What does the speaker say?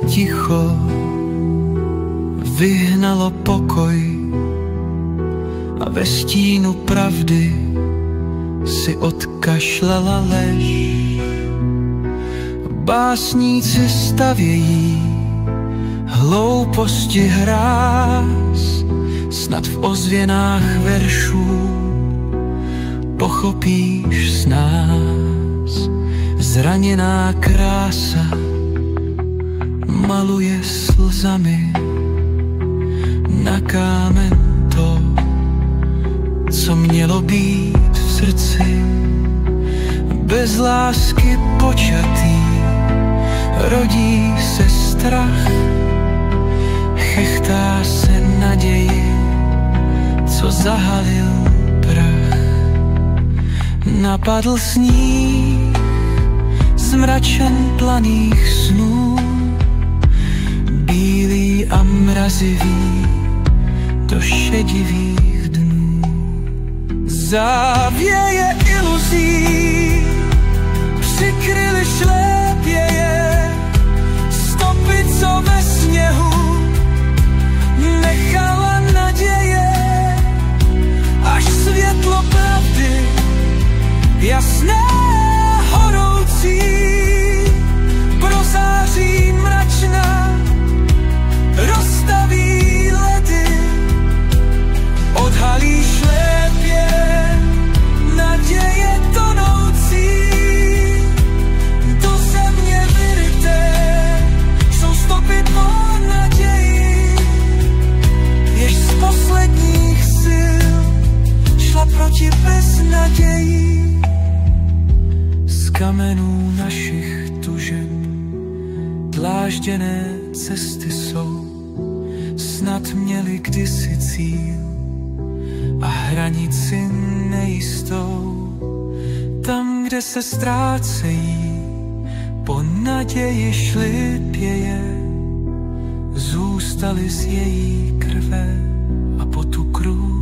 ticho vyhnalo pokoj a ve stínu pravdy si odkašlala lež. Básníci stavějí hlouposti hráz, snad v ozvěnách veršů pochopíš s nás. Zraněná krása maluje slzami na kámen to, co mělo být v srdci. Bez lásky počatý rodí se strach, chechtá se naději, co zahalil prach. Napadl sníh zmračen planých snů, bílý a mrazivý do šedivých dnů. Závěje iluzí přikryly šlépěje, stopy, co ve sněhu nechala naděje, až světlo pravdy jasné horoucí prozáří mračna, rozstaví ledy, odhalí šlépě naděje tonoucí. Do země vyryté jsou stopy po naději, jež z posledních sil šla proti beznaději. Z kamenů našich tužeb dlážděné cesty jsou, snad měli kdysi cíl a hranici nejistou. Tam, kde se ztrácejí po naději šlépěje, zůstaly z její krve a potu krův